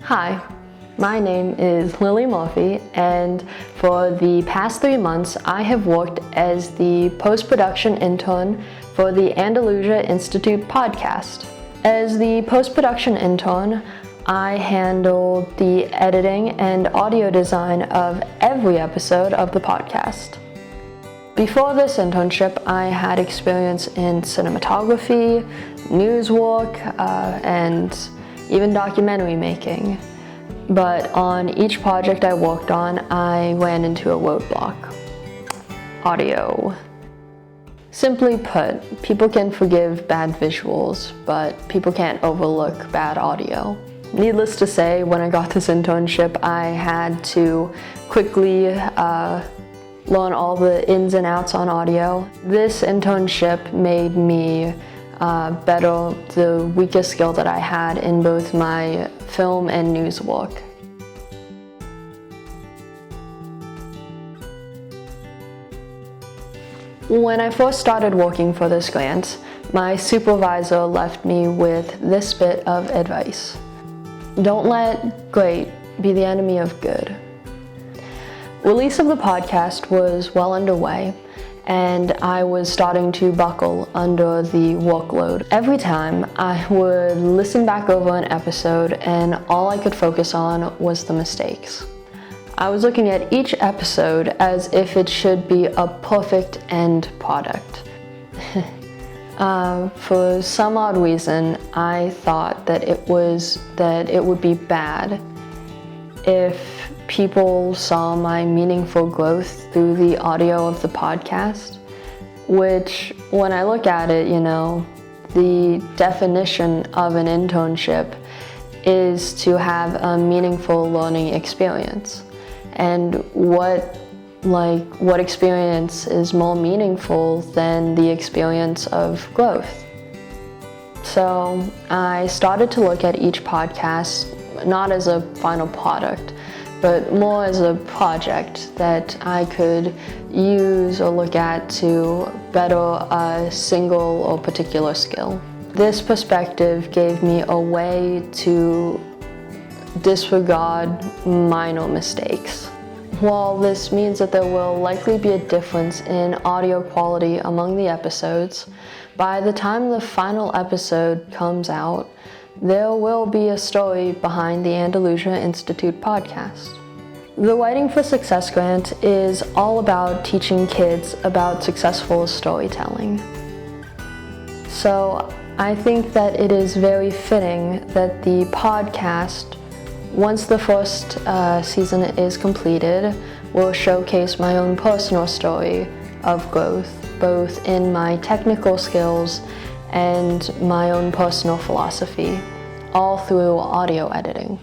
Hi, my name is Lily Murphy, and for the past 3 months I have worked as the post-production intern for the Andalusia Institute podcast. As the post-production intern, I handle the editing and audio design of every episode of the podcast. Before this internship, I had experience in cinematography, news work, and even documentary making. But on each project I worked on, I ran into a roadblock: audio. Simply put, people can forgive bad visuals, but people can't overlook bad audio. Needless to say, when I got this internship, I had to quickly learn all the ins and outs on audio. This internship made me better the weakest skill that I had in both my film and news work. When I first started working for this grant, my supervisor left me with this bit of advice: don't let great be the enemy of good. Release of the podcast was well underway, and I was starting to buckle under the workload. Every time I would listen back over an episode, and all I could focus on was the mistakes. I was looking at each episode as if it should be a perfect end product. For some odd reason, I thought that it would be bad if people saw my meaningful growth through the audio of the podcast, which, when I look at it, the definition of an internship is to have a meaningful learning experience. And what experience is more meaningful than the experience of growth? So I started to look at each podcast not as a final product, but more as a project that I could use or look at to better a single or particular skill. This perspective gave me a way to disregard minor mistakes. While this means that there will likely be a difference in audio quality among the episodes, by the time the final episode comes out, there will be a story behind the Andalusia Institute podcast. The Writing for Success grant is all about teaching kids about successful storytelling. So I think that it is very fitting that the podcast, once the first season is completed, will showcase my own personal story of growth, both in my technical skills and my own personal philosophy, all through audio editing.